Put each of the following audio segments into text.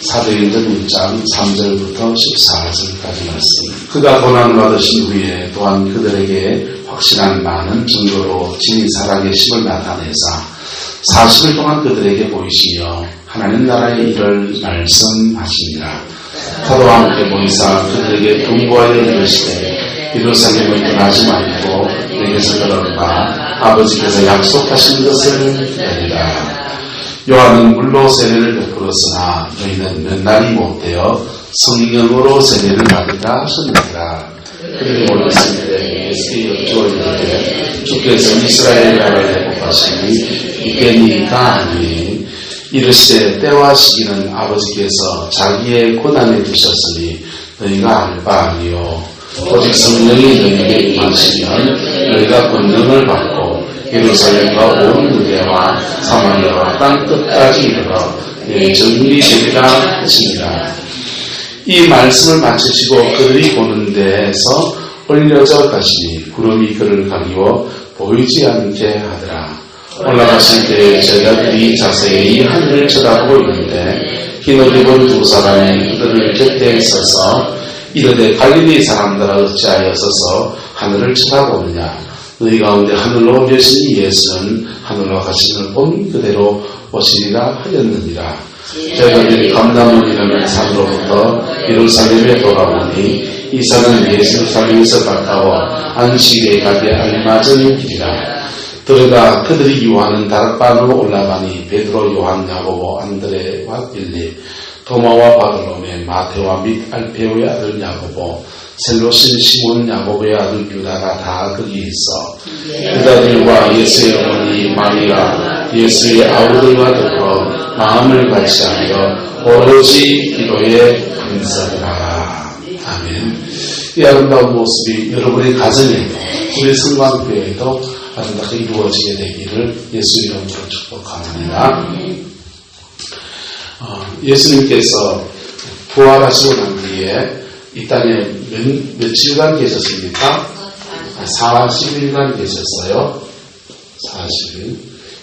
사도행전 1장 3절부터 14절까지 말씀. 그가 고난을 받으신 후에 또한 그들에게 확실한 많은 증거로 진히 살아계심을 나타내사 40일 동안 그들에게 보이시며 하나님 나라의 일을 말씀하시니라. 사도와 함께 모이사 그들에게 경고하여 이르시되 예루살렘을 떠나지 말고 내게서 들어가 아버지께서 약속하신 것을 기다리라. 요한은 물로 세례를 베풀었으나 너희는 몇 날이 못되어 성령으로 세례를 받으라 하셨느니라. 그들이 올렸을 때 예수께 여쭈어 주께서 이스라엘 나라에 복하시니 이게니까 하니 이르시되 때와 시기는 아버지께서 자기의 고난에 두셨으니 너희가 알 바 아니요 오직 성령이 너희에게 임하시면 너희가 권능을 받고 예루살렘과 온 유대와 사마리아와 땅 끝까지 이르러 내 증인이 되리라 하시니라. 이 말씀을 마치시고 그들이 보는 데에서 올려져 가시니 구름이 그를 가리워 보이지 않게 하더라. 올라가실 때 제자들이 자세히 하늘을 쳐다보고 있는데 흰옷 입은 두 사람이 그들을 곁에 서서 이르되 갈릴리 사람들아 어찌하여 서서 하늘을 쳐다보느냐. 너희 가운데 하늘로 오신 예수는 하늘로 가시는 본 그대로 오시리라 하였느니라. 제자들이 감람원이라는 산으로부터 예루살렘에 돌아오니 이 산은 예루살렘에서 가까워 안식에 가게 알맞은 길이라. 들어가 그들이 유하는 다락방으로 올라가니 베드로, 요한, 야고보, 안드레와 빌립, 도마와 바돌로메, 마테와 및 알페오의 아들 야고보, 셀로신 시몬 야고보의 아들 유다가 다 거기 있어 유다들과 예수의 어머니 마리아 예수의 아우들과 더불어 마음을 같이 하며 오로지 기도에 감사하라. 아멘. 이 아름다운 모습이 여러분의 가정에도 우리 성광교회에도 아름답게 이루어지게 되기를 예수 이름으로 축복합니다. 예수님께서 부활하시고 난 뒤에 이 땅에 며칠간 계셨습니까? 40일간 계셨어요. 40일.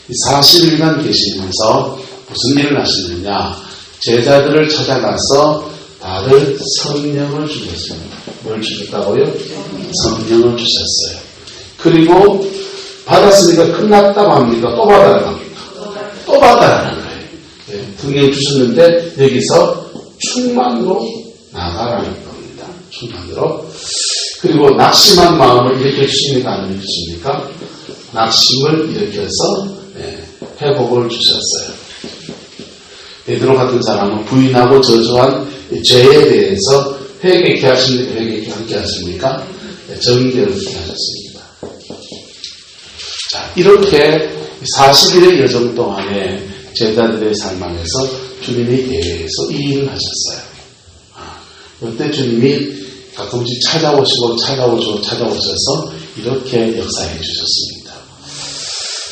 이 40일간 계시면서 무슨 일을 하시느냐? 제자들을 찾아가서 다들 성령을 주셨습니다. 뭘 주셨다고요? 성령을 주셨어요. 그리고 받았으니까 끝났다고 합니까? 또 받아야 합니까? 또 받아야 하는 거예요. 네, 성령 주셨는데 여기서 충만으로 나가라는 겁니다. 충만으로. 그리고 낙심한 마음을 일으켜주십니까? 안 일으켜주십니까? 낙심을 일으켜서 회복을 주셨어요. 베드로 같은 사람은 부인하고 저주한 죄에 대해서 회개케 하십니까? 회개케 함께 하십니까? 정죄를 하게 하셨습니다. 자, 이렇게 40일의 여정 동안에 제자들의 삶 안에서 주님이 계속 이 일을 하셨어요. 그때 주님이 가끔씩 찾아오셔서 이렇게 역사해 주셨습니다.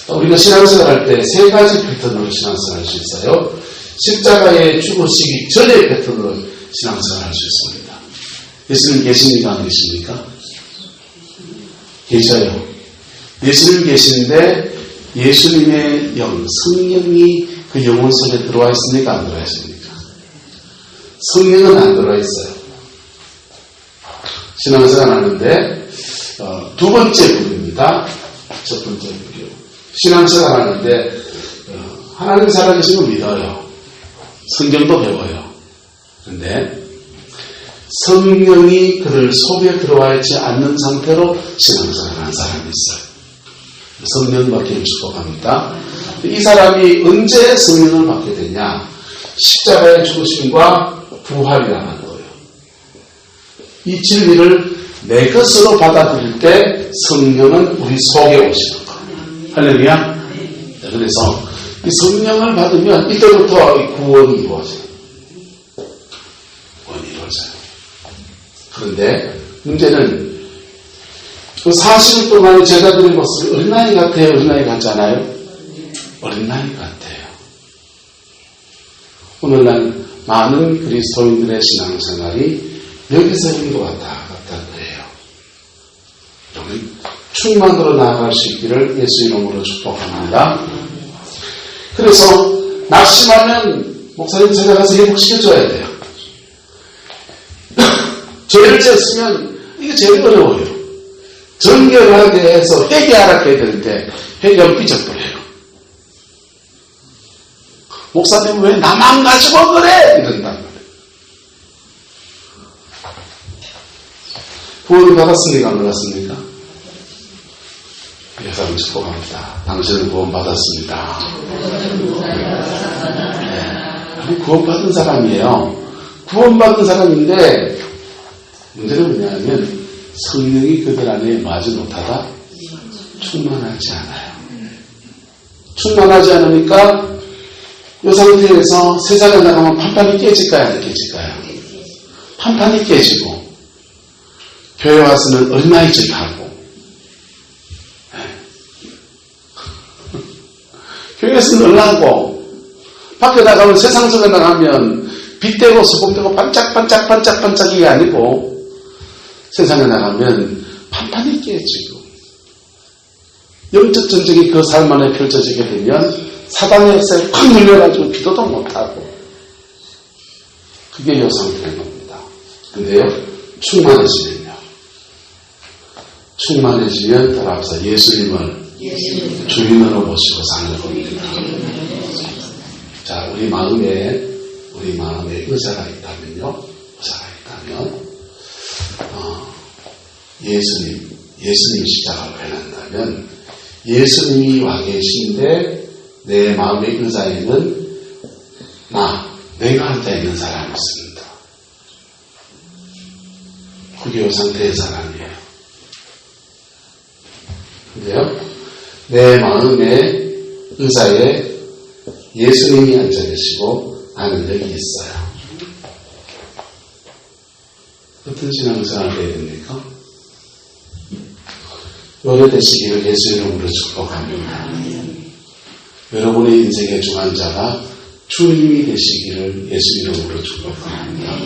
우리가 신앙생활 할 때 세 가지 패턴으로 신앙생활 할 수 있어요. 십자가에 죽으시기 전의 패턴으로 신앙생활 할 수 있습니다. 예수님 계십니까? 안 계십니까? 계셔요. 예수님 계신데 예수님의 영, 성령이 그 영혼 속에 들어와 있습니까? 안 들어와 있습니까? 성령은 안 들어와 있어요. 신앙생활 하는데 두 번째 부분입니다. 첫 번째 부분. 신앙생활 하는데 하나님 살아계신 걸 믿어요. 성경도 배워요. 그런데 성령이 그들 속에 들어와 있지 않는 상태로 신앙생활 하는 사람이 있어요. 성령 받기를 축복합니다. 이 사람이 언제 성령을 받게 되냐? 십자가의 죽으심과 부활이라는 거예요. 이 진리를 내 것으로 받아들일 때 성령은 우리 속에 오시는 거예요. 할렐루야. 그래서 이 성령을 받으면 이때부터 구원이 이루어져요. 구원이 이루어져요. 그런데 문제는 그 40일 동안의 제자들의 모습이 어린아이 같아요? 어린아이 같지 않아요? 어린아이 같아요. 오늘날 많은 그리스도인들의 신앙생활이 여기서 인도 왔다 갔다 그래요. 여러분 충만으로 나아갈 수 있기를 예수 이름으로 축복합니다. 그래서 낙심하면 목사님 찾아가서 회복시켜줘야 돼요. 죄를 지었으면 이게 제일 어려워요. 정결하게 해서 회개하라 해야 되는데 회개하면 삐져버려요. 목사님 왜 나만 가지고 그래? 이런단 말이에요. 구원을 받았습니까? 안 받았습니까? 여러분 축복합니다. 당신은 구원받았습니다. 네. 구원받은 사람이에요. 구원받은 사람인데 문제는 뭐냐면 성령이 그들 안에 마지 못하다 충만하지 않아요. 충만하지 않으니까 이 상태에서 세상에 나가면 판판이 깨질까요? 안 깨질까요? 판판이 깨지고 교회 와서는 얼마이적하고 교회에서는 얼라고 밖에 나가면 세상 속에 나가면 빛되고 소금되고 반짝반짝반짝반짝이 아니고 세상에 나가면 판판이 깨지고 영적 전쟁이 그 삶 안에 펼쳐지게 되면 사단의 역사에 확 눌려가지고 기도도 못하고 그게 이 상태인 겁니다. 근데요 충만해지면 따라서 예수님을 주인으로 모시고 사는 겁니다. 자, 우리 마음에 의사가 있다면요, 예수님 십자가로 변한다면 예수님이 와 계신데 내 마음의 의사에는 내가 앉아 있는 사람이 있습니다. 그게 이 상태의 사람이에요. 근데요, 내 마음의 의사에 예수님이 앉아 계시고 나는 여기 있어요. 어떤 신앙생활을 해야 됩니까? 오래되시기를 예수 이름으로 축복합니다. 여러분의 인생의 중환자가 주님이 되시기를 예수 이름으로 축복합니다.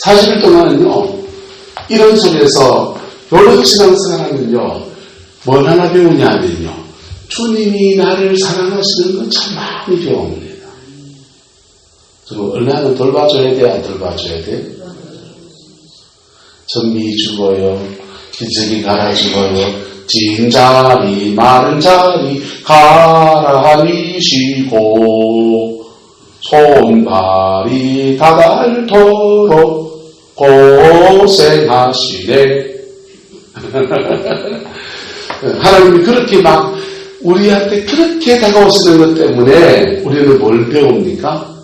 40일 동안은요, 이런 속에서 여러 신앙생활하면요, 뭘 하나 배우냐면요, 주님이 나를 사랑하시는 건 참 많이 배웁니다. 그리고 얼마나 돌봐줘야 돼, 안 돌봐줘야 돼? 전미 죽어요, 기저귀 갈아주어요, 진 자리 마른 자리 갈아미시고 손발이 다닳도록 고생하시네. 하나님이 그렇게 막 우리한테 그렇게 다가오시는 것 때문에 우리는 뭘 배웁니까?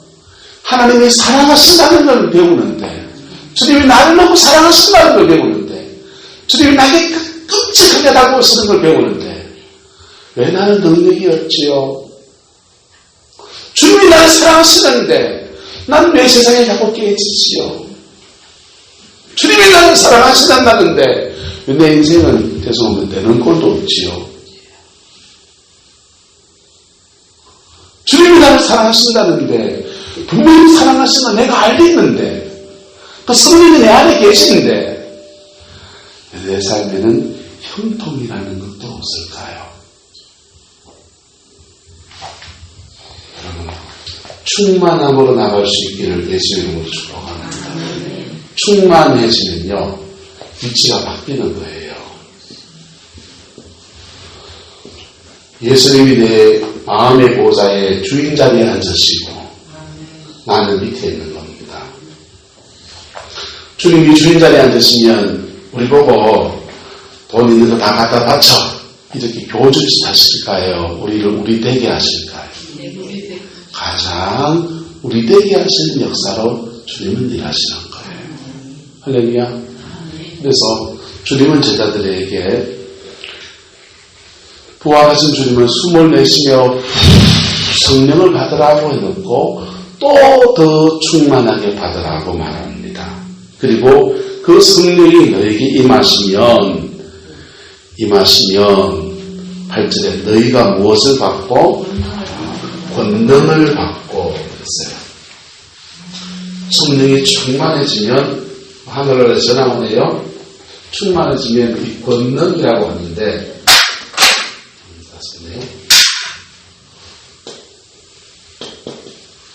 하나님이 사랑하신다는 걸 배우는데, 주님이 나를 너무 사랑하신다는 걸 배우는데, 주님이 나에게 끔찍하게 다가오시는 걸 배우는데, 왜 나는 능력이 없지요? 주님이 나를 사랑하시는데 나는 왜 세상에 자꾸 깨지지요? 주님이 나를 사랑하신다는데 내 인생은 죄송합니다, 되는 꼴도 없지요. 주님이 나를 사랑하신다는데 분명히 사랑하시는 내가 알겠는데 그 성령이 내 안에 계시는데 내 삶에는 형통이라는 것도 없을까요? 여러분, 충만함으로 나갈 수 있기를 예수 이름으로 축복합니다. 충만해지면요, 위치가 바뀌는 거예요. 예수님이 내 마음의 보좌에 주인 자리에 앉으시고 나는 밑에 있는 겁니다. 주님이 주인 자리에 앉으시면 우리 보고 돈 있는 거 다 갖다 바쳐 이렇게 교주짓 하실까요? 우리 되게 하실까요? 가장 우리 되게 하시는 역사로 주님은 일하시는 거예요. 할렐루야. 그래서 주님은 제자들에게 부활하신 주님은 숨을 내쉬며 성령을 받으라고 해놓고 또 더 충만하게 받으라고 말합니다. 그리고 그 성령이 너에게 임하시면 8절에 너희가 무엇을 받고 권능을 받고 있어요. 성령이 충만해지면 하늘나라에서 나오네요. 충만해지면 이 권능이라고 하는데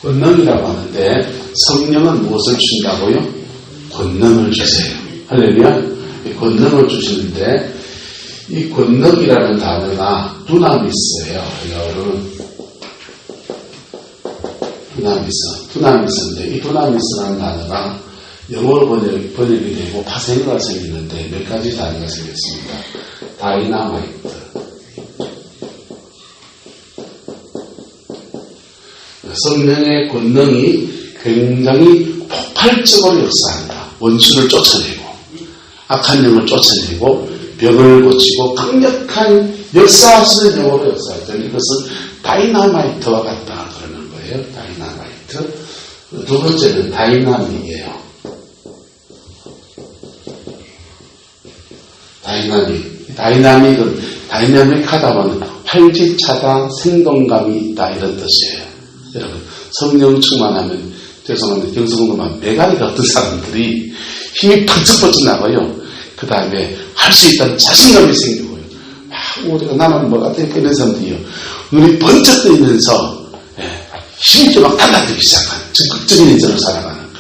권능이라고 하는데 성령은 무엇을 준다고요? 권능을 주세요. 할렐루야. 권능을 주시는데 이 권능이라는 단어가 두나미스예요. 여러분 두나미스인데 이 두나미스라는 단어가 영어로 번역이 되고 파생어가 생기는데 몇 가지 단어가 생겼습니다. 다이나마이트, 성령의 권능이 굉장히 폭발적으로 역사한다. 원수를 쫓아내고 악한 영을 쫓아내고 병을 고치고 강력한 역사하시는 영으로 역사하죠. 이것은 다이나마이트와 같다 그러는 거예요. 다이나마이트. 두 번째는 다이나믹이에요. 다이나믹은 다이나믹하다면 활기차다, 생동감이 있다 이런 뜻이에요. 여러분 성령 충만하면 죄송한데 경성도만 메가리가 어떤 사람들이 힘이 펄쩍펄쩍 나가요. 그 다음에 할 수 있다는 자신감이 생기고요. 우리가 나는 뭐 같은 이런 사람들이요. 눈이 번쩍 뜨이면서 힘이 좀 막 달라지기 시작한 적극적인 인생을 살아가는 거예요.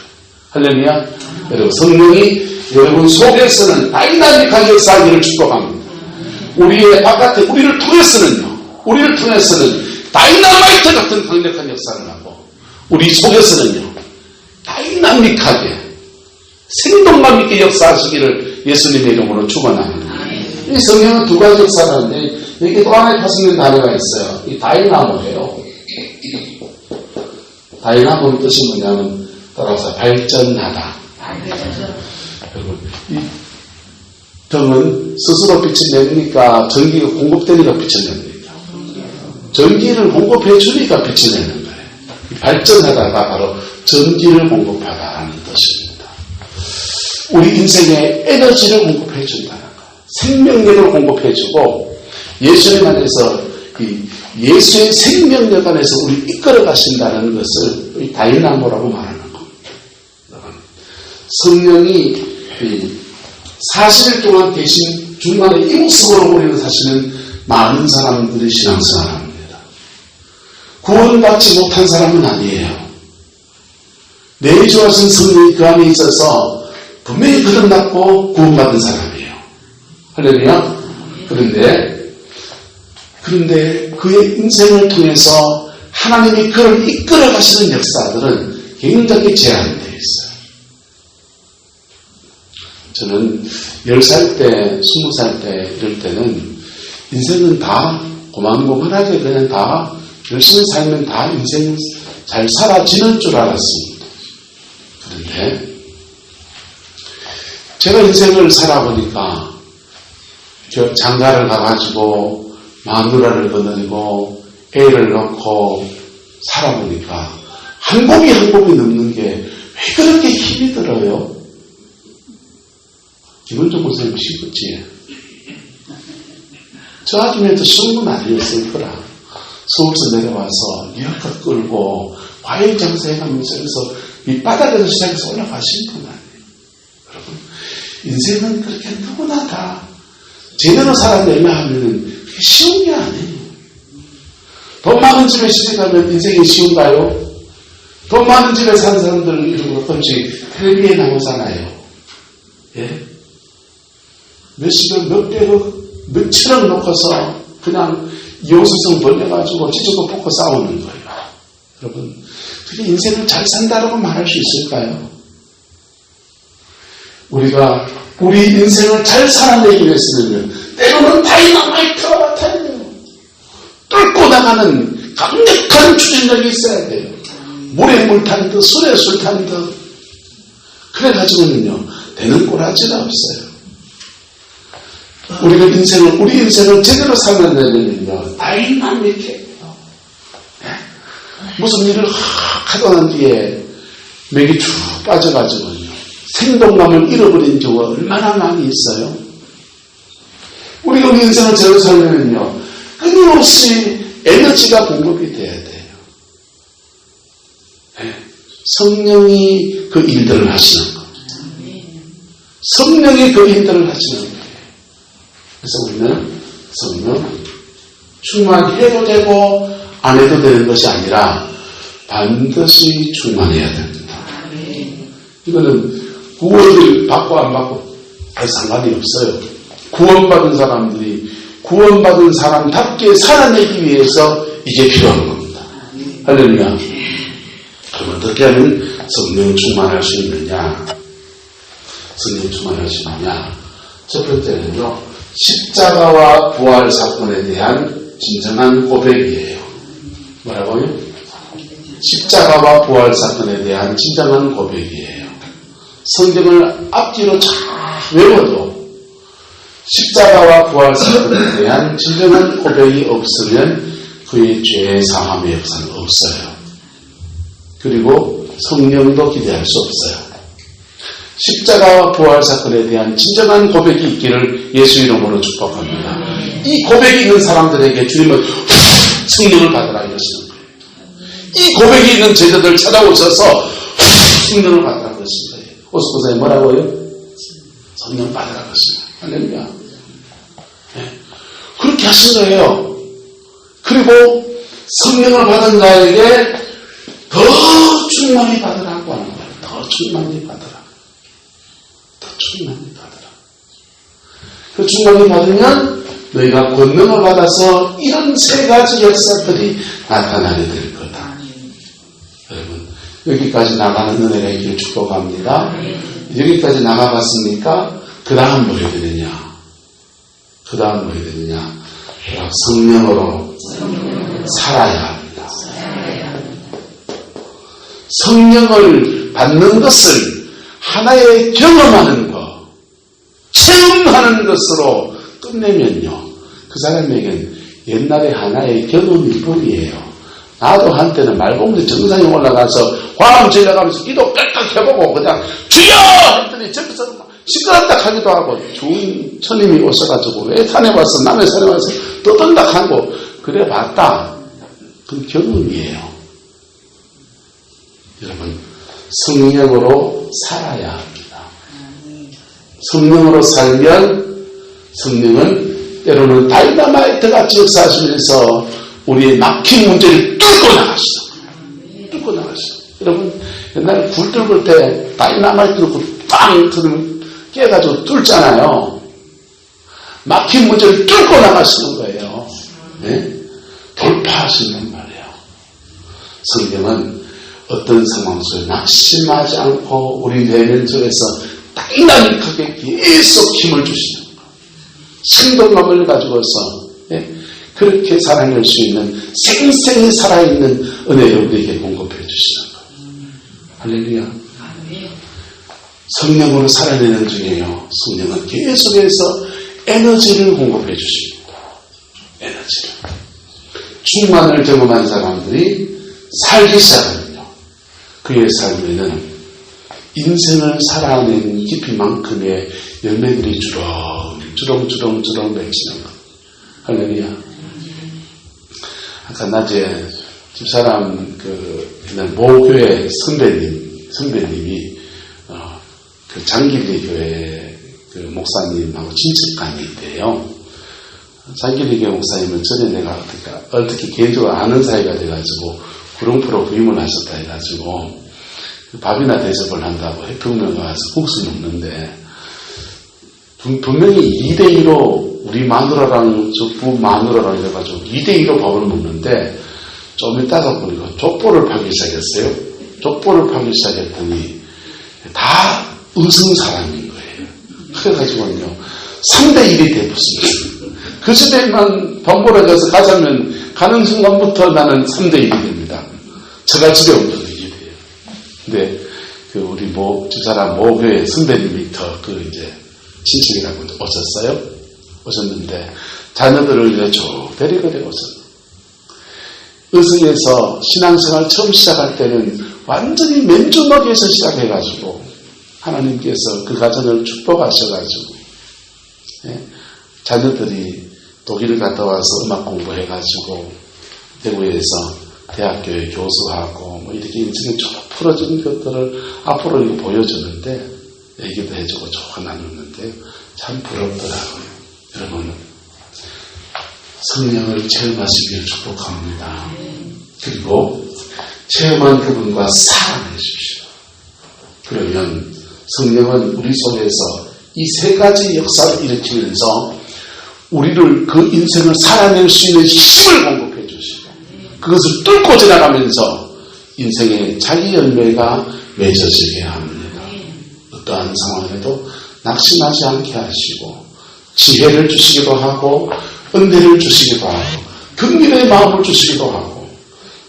할렐루야. 여러분 성령이 여러분 속에서는 다이나믹하게 역사하기를 축복합니다. 우리의 바깥에 우리를 통해서는 다이나마이트 같은 강력한 역사를 하고 우리 속에서는요 다이나믹하게 생동감 있게 역사하시기를 예수님의 이름으로 축원합니다. 이 성령은 두 가지 역사를 하는데 여기 또 하나의 파생된 단어가 있어요. 이 다이나모예요. 다이나모의 뜻이 뭐냐면 따라서 발전하다. 여러분 이 등은 스스로 빛을 내니까 전기가 공급되니까 빛을 냅니다. 전기를 공급해 주니까 빛을 내는 거예요. 발전하다가 바로 전기를 공급하다라는 뜻입니다. 우리 인생에 에너지를 공급해 준다는 거예요. 생명력을 공급해 주고 예수님 안에서 예수의 생명력 안에서 우리 이끌어 가신다는 것을 다이나모라고 말하는 겁니다. 성령이 40일 동안 계신 중간에 이 모습으로 우리는 사실은 많은 사람들이 신앙생활을 합니다. 구원받지 못한 사람은 아니에요. 내주하신 성령이 그 안에 있어서 분명히 거듭났고 구원받은 사람이에요. 할렐루야. 그런데 그의 인생을 통해서 하나님이 그를 이끌어 가시는 역사들은 굉장히 제한되어 있어요. 저는 10살 때, 20살 때 이럴 때는 인생은 다 고만고만하게 그냥 다 열심히 살면 다 인생 잘 살아지는 줄 알았습니다. 그런데 제가 인생을 살아보니까 장가를 가가지고 마누라를 거느리고 애를 낳고 살아보니까 한 곡이 한 곡이 넘는 게 왜 그렇게 힘이 들어요? 기본적으로 선생님 쉽겠지. 저 아줌마도 쉬운 건 아니었을 거라. 서울서 내려와서 이렇게 끌고 과일 장사해가면서 여기서 밑바닥에서 시작해서 올라가신 분 아니에요. 여러분 인생은 그렇게 누구나 다 제대로 살아내려 하면 그게 쉬운 게 아니에요. 돈 많은 집에 시집가면 인생이 쉬운가요? 돈 많은 집에 사는 사람들은 이런 거 가끔씩 텔레비에 나오잖아요. 예? 몇십억, 몇백억, 몇천억 놓고서 그냥 요수성 벌려가지고 찢어고 뽑고 싸우는 거예요. 여러분, 그게 인생을 잘 산다라고 말할 수 있을까요? 우리가 우리 인생을 잘 살아내기 위해서는 때로는 다이나마이트와 같아야 돼요. 뚫고 나가는 강력한 추진력이 있어야 돼요. 물에 물 탄 듯, 술에 술 탄 듯. 그래가지고는요, 되는 꼬라지가 없어요. 우리 인생을 제대로 살아내려면요, 다이나믹해요. 무슨 일을 하고 난 뒤에 맥이 쭉 빠져가지고요, 생동감을 잃어버린 경우가 얼마나 많이 있어요. 우리 인생을 제대로 살려면요, 끊임없이 에너지가 공급이 돼야 돼요. 성령이 그 일들을 하시는 것. 성령이 그 일들을 하시는 거예요. 그래서 우리는 성령 충만해도 되고 안 해도 되는 것이 아니라 반드시 충만해야 됩니다. 이거는 구원을 받고 안 받고 상관이 없어요. 구원받은 사람들이 구원받은 사람답게 살아내기 위해서 이게 필요한 겁니다. 할렐루야. 그럼 어떻게 하면 성령 충만할 수 있느냐? 성령 충만할 수 있느냐? 첫 번째는요, 십자가와 부활 사건에 대한 진정한 고백이에요. 뭐라고요? 십자가와 부활 사건에 대한 진정한 고백이에요. 성경을 앞뒤로 잘 외워도 십자가와 부활 사건에 대한 진정한 고백이 없으면 그의 죄 사함의 역사는 없어요. 그리고 성령도 기대할 수 없어요. 십자가와 부활 사건에 대한 진정한 고백이 있기를 예수 이름으로 축복합니다. 이 고백이 있는 사람들에게 주님은 성령을 받으라 이러시는 거예요. 이 고백이 있는 제자들 찾아오셔서 성령을 받으라 그러신 거예요. 오스코사에 뭐라고요? 성령 받으라 그러신 거예요. 할렐루야. 네. 그렇게 하신 거예요. 그리고 성령을 받은 자에게 더 충만히 받으라고 하는 거예요. 더 충만히 받으라. 더 충만히 받으라. 그 충만히 받으면 너희가 권능을 받아서 이런 세 가지 역사들이 나타나게 될 거다. 여러분, 여기까지 나가는 은혜가 있기를 축복합니다. 여기까지 나가봤습니까? 그 다음 뭐 해야 되느냐? 그 다음 뭐 해야 되느냐? 성령으로 살아야 합니다. 성령을 받는 것을 하나의 경험하는 것, 체험하는 것으로 끝내면요, 그 사람에겐 옛날에 하나의 경험일 뿐이에요. 나도 한때는 말공지 정상에 올라가서 화음 질러가면서 기도 빽빽 해보고 그냥 주여! 했더니 저기서 시끄럽다 하기도 하고 좋은 처님이 오셔가지고 왜 산에 와서 남의 산에 와서 떠든다 하고 그래 봤다. 그 경험이에요. 여러분, 성령으로 살아야 합니다. 성령으로 살면 성령은 때로는 다이너마이트 같이 역사하시면서 우리의 막힌 문제를 뚫고 나가시죠. 뚫고 나가시죠. 여러분, 옛날에 불 뚫을 때 다이너마이트 넣고 빵 터뜨리면 깨가지고 뚫잖아요. 막힌 문제를 뚫고 나가시는 거예요. 네? 돌파하시는 말이에요. 성령은 어떤 상황 속에 낙심하지 않고 우리 내면 속에서 다이나믹하게 계속 힘을 주시는 거예요. 생동감을 가지고서 그렇게 살아낼 수 있는 생생히 살아있는 은혜를 우리에게 공급해 주시는 거예요. 할렐루야. 성령으로 살아내는 중에요. 성령은 계속해서 에너지를 공급해 주십니다. 에너지를. 충만을 경험한 사람들이 살기 시작하면요. 그의 삶에는 인생을 살아낸 깊이만큼의 열매들이 주렁주렁 맺히는 것. 할렐루야. 아까 낮에 집사람 옛날 모교회 선배님이 그 장길리 교회 그 목사님하고 친척관계인데요. 장길리 교회 목사님은 전에 내가 어떻게 개인적으로 아는 사이가 돼가지고 구룡포로 부임을 하셨다 해가지고 밥이나 대접을 한다고 해평면에 와서 국수 먹는데 분명히 2대2로 우리 마누라랑 저 부마누라랑 해가지고 2대2로 밥을 먹는데 좀 이따가 보니까 족보를 파기 시작했어요. 족보를 파기 시작했더니 다 의성 사람인 거예요. 그래가지고요 3대1이 돼붙습니다. 그 집에만 번벌어져서 가는 순간부터 나는 3대1이 됩니다. 제가 집에 오면 이게 돼요. 근데 우리 집사람 모교회 선배님이 이제 친척이라고 오셨는데 자녀들을 이제 쭉 데리고 오셨어요. 의성에서 신앙생활 처음 시작할 때는 완전히 맨주먹에서 시작해가지고 하나님께서 그 가정을 축복하셔가지고 자녀들이 독일 갔다 와서 음악 공부해가지고 대구에서 대학교에 교수하고 이렇게 인생이 쭉 풀어진 것들을 앞으로 이거 보여주는데 얘기도 해주고 쭉 나누는데 참 부럽더라고요. 여러분, 성령을 체험하시길 축복합니다. 그리고 체험한 그분과 살아내십시오. 그러면 성령은 우리 속에서 이 세 가지 역사를 일으키면서 우리를 그 인생을 살아낼 수 있는 힘을 공급해 주시고 그것을 뚫고 지나가면서 인생의 자기 열매가 맺어지게 합니다. 어떠한 상황에도 낙심하지 않게 하시고 지혜를 주시기도 하고 은혜를 주시기도 하고 긍휼의 마음을 주시기도 하고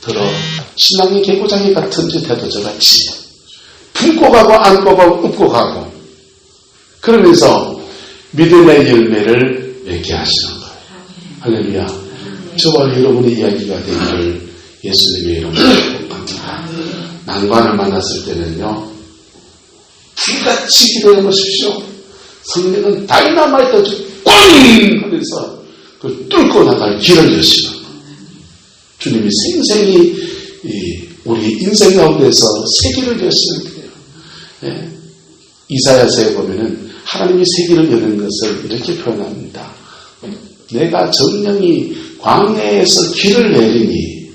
더러 신앙의 개구장이 같은 짓 해도 저같이 품고 가고 안고 가고 업고 가고 그러면서 믿음의 열매를 맺게 하시는 거예요. 할렐루야. 저와 여러분의 이야기가 되기를 예수님의 이름으로 축복합니다. 난관을 만났을 때는요. 불같이 기도해 보십시오. 성령은 다이너마이트 꽝 하면서 그 뚫고 나갈 길을 여시는 거예요. 주님이 생생히 우리 인생 가운데서 세기를 여시는 거예요. 예? 이사야서에 보면은 하나님이 세기를 여는 것을 이렇게 표현합니다. 내가 정령이 광야에서 길을 내리니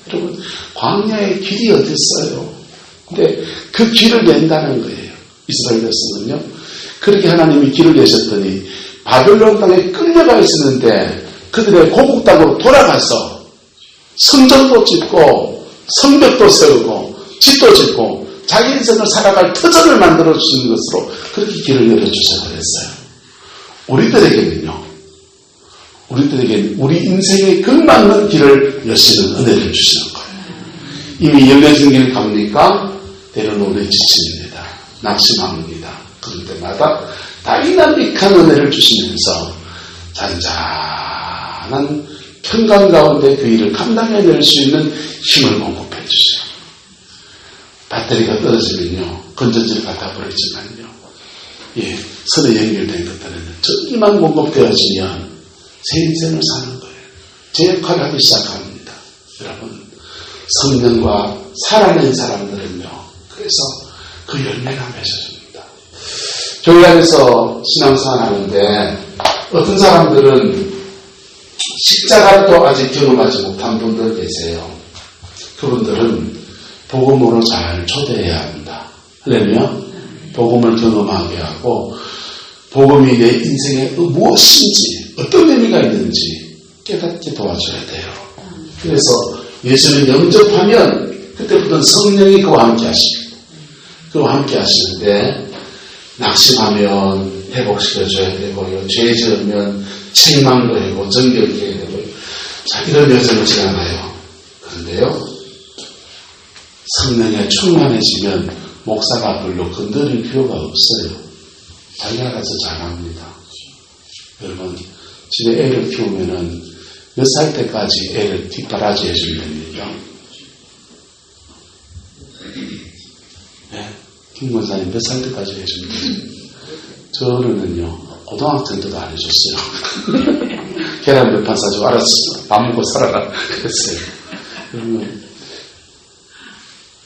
여러분 광야의 길이 어디 있어요? 근데 그 길을 낸다는 거예요. 이스라엘 백성은요. 그렇게 하나님이 길을 내셨더니 바벨론 땅에 끌려가 있었는데 그들의 고국 땅으로 돌아가서 성전도 짓고 성벽도 세우고 집도 짓고 자기 인생을 살아갈 터전을 만들어 주시는 것으로 그렇게 길을 열어주셔서 그랬어요. 우리들에게는 우리 인생에 걸맞는 길을 여시는 은혜를 주시는 거예요. 이미 열려진 길 갑니까? 때로는 오래 지칩니다. 낙심합니다. 그럴 때마다 다이나믹한 은혜를 주시면서 잔잔한 평강 가운데 그 일을 감당해낼 수 있는 힘을 공급해 주시고 배터리가 떨어지면요 건전지를 갖다 버리지만요 선에 연결된 것들은 전기만 공급되어지면 새 인생을 사는 거예요. 제 역할을 하기 시작합니다. 여러분 성령과 살아낸 사람들은요 그래서 그 열매가 맺어집니다. 교회 안에서 신앙생활 하는데 어떤 사람들은 십자가도 아직 경험하지 못한 분들 계세요. 그분들은 복음으로 잘 초대해야 합니다. 할렐루야. 복음을 경험하게 하고 복음이 내 인생에 무엇인지 어떤 의미가 있는지 깨닫게 도와줘야 돼요. 그래서 예수를 영접하면 그때부터 성령이 그와 함께 하십니다. 그와 함께 하시는데 낙심하면 회복시켜줘야 되고요. 죄 지으면 책망도 하고 정결케 해야 되고요. 자, 이런 여정을 지나가요. 그런데요. 성령에 충만해지면 목사가 별로 건드릴 필요가 없어요. 자기가 가서 잘합니다. 여러분 집에 애를 키우면은 몇 살 때까지 애를 뒷바라지 해주면 됩니까? 네? 김 권사님 몇 살 때까지 해주면 됩니까? 저는요 고등학생 때도 안 해줬어요. 계란 몇 판 사주고 알았어 밥 먹고 살아라 그랬어요. 그러면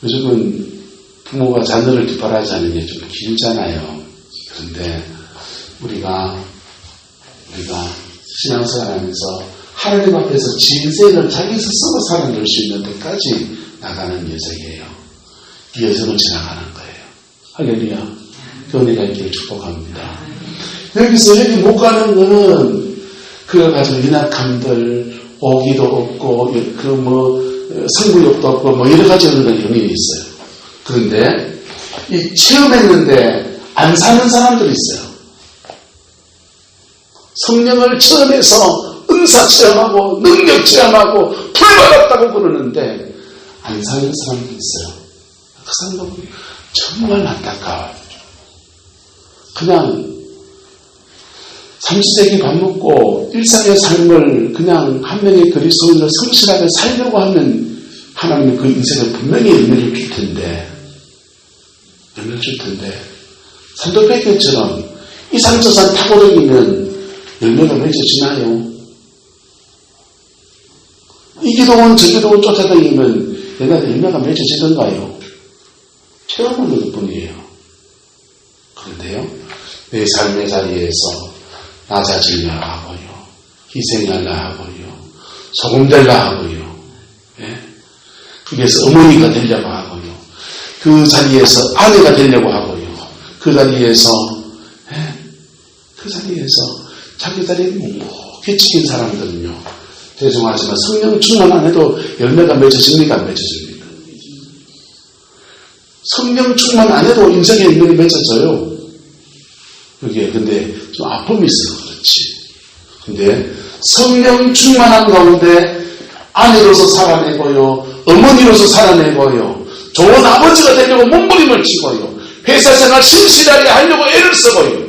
요즘은 부모가 자녀를 뒷바라지하는 게 좀 길잖아요. 그런데 우리가 신앙생활 하면서 하나님 앞에서 인생을 자기 스스로 살아낼 수 있는 데까지 나가는 여정이에요. 이 여정을 지나가는 거예요. 할렐루야. 그 은혜가 있기를 축복합니다. 여기서 여기 못 가는 거는 그걸 가지고 연약함들 오기도 없고 성부욕도 없고 여러 가지 영역이 있어요. 그런데 이 체험했는데 안 사는 사람들이 있어요. 성령을 체험해서 은사 체험하고 능력 체험하고 풀받았다고 그러는데 안 사는 사람들이 있어요. 그 사람들은 정말 안타까워요. 그냥 삼시세끼 밥 먹고 일상의 삶을 그냥 한 명의 그리스도인을 성실하게 살려고 하면 하나님은 그 인생을 분명히 열매를 줄 텐데 산도백교처럼 이산저산 타고 다니면 열매가 맺어지나요? 이 기도원 저 기도원 쫓아다니면 옛날에 열매가 맺어지던가요? 체험하는 것뿐이에요. 그런데요 내 삶의 자리에서 낮아지려 하고요 희생하려 하고요 소금되려 하고요 거기에서 어머니가 되려고 하고요. 그 자리에서 아내가 되려고 하고요. 그 자리에서 자기 자리에 묵묵히 지킨 사람들은요. 죄송하지만 성령 충만 안 해도 열매가 맺어집니까? 안 맺어집니까? 성령 충만 안 해도 인생의 열매가 맺어져요. 그게 근데 좀 아픔이 있어서 그렇지. 근데 성령 충만한 가운데 아내로서 살아내고요. 어머니로서 살아내고요. 좋은 아버지가 되려고 몸부림을 치고요. 회사 생활 신실하게 하려고 애를 쓰고요.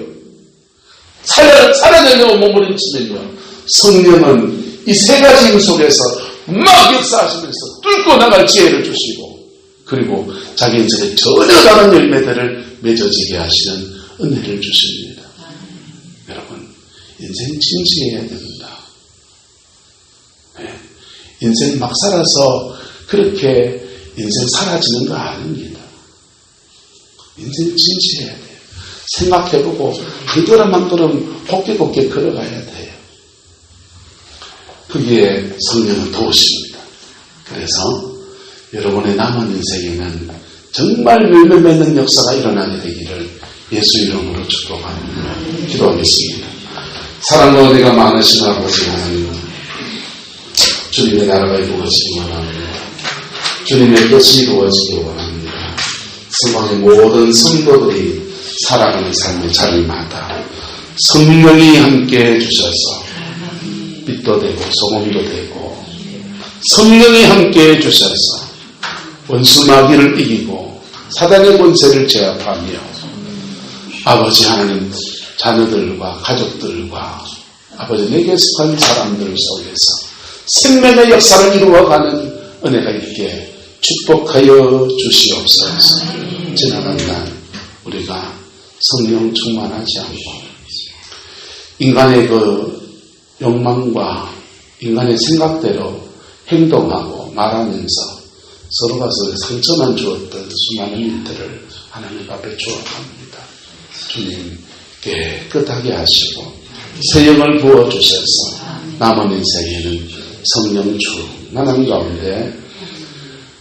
살아내려고 몸부림 치면요. 성령은 이 세 가지 힘 속에서 막 역사하시면서 뚫고 나갈 지혜를 주시고 그리고 자기 인생에 전혀 다른 열매들을 맺어지게 하시는 은혜를 주십니다. 여러분 인생 진지해야 됩니다. 인생 막 살아서 그렇게 인생 사라지는 거 아닙니다. 인생 진지해야 돼요. 생각해보고 한 걸음 한 걸음 곱게 걸어가야 돼요. 거기에 성령은 도우십니다. 그래서 여러분의 남은 인생에는 정말 열매 맺는 역사가 일어나게 되기를 예수 이름으로 축복합니다. 기도하겠습니다. 사랑과 은혜가 많으신 아버지 하나님, 주님의 나라가 이루어지기 원합니다. 주님의 뜻이 이루어지기 원합니다. 세상의 모든 성도들이 살아가는 삶의 자리마다 성령이 함께 해주셔서 빛도 되고 소금도 되고 성령이 함께 해주셔서 원수 마귀를 이기고 사단의 권세를 제압하며 아버지 하나님 자녀들과 가족들과 아버지 내게 속한 사람들 속에서 생명의 역사를 이루어가는 은혜가 있게 축복하여 주시옵소서. 지나간 날 우리가 성령 충만하지 않고 인간의 그 욕망과 인간의 생각대로 행동하고 말하면서 서로가 서로 상처만 주었던 수많은 일들을 하나님 앞에 주어갑니다. 주님 깨끗하게 하시고 새 영을 부어주셔서 남은 인생에는 성령 충만한 가운데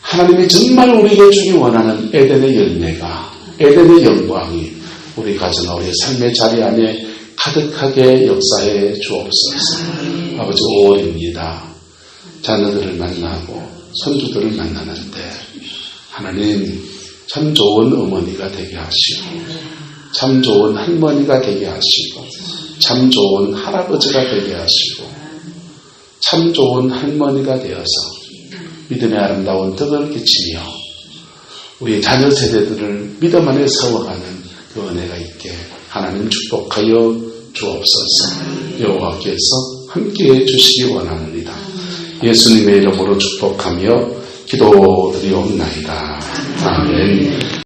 하나님이 정말 우리에게 주기 원하는 에덴의 열매가 에덴의 영광이 우리 가정과 우리의 삶의 자리 안에 가득하게 역사해 주옵소서. 아버지 5월입니다. 자녀들을 만나고 손주들을 만나는데 하나님 참 좋은 어머니가 되게 하시고 참 좋은 할머니가 되게 하시고 참 좋은 할아버지가 되게 하시고 참 좋은 할머니가 되어서 믿음의 아름다운 덕을 끼치며 우리 자녀 세대들을 믿음 안에 세워가는 그 은혜가 있게 하나님 축복하여 주옵소서. 여호와께서 함께해 주시기 원합니다. 예수님의 이름으로 축복하며 기도드리옵나이다. 아멘.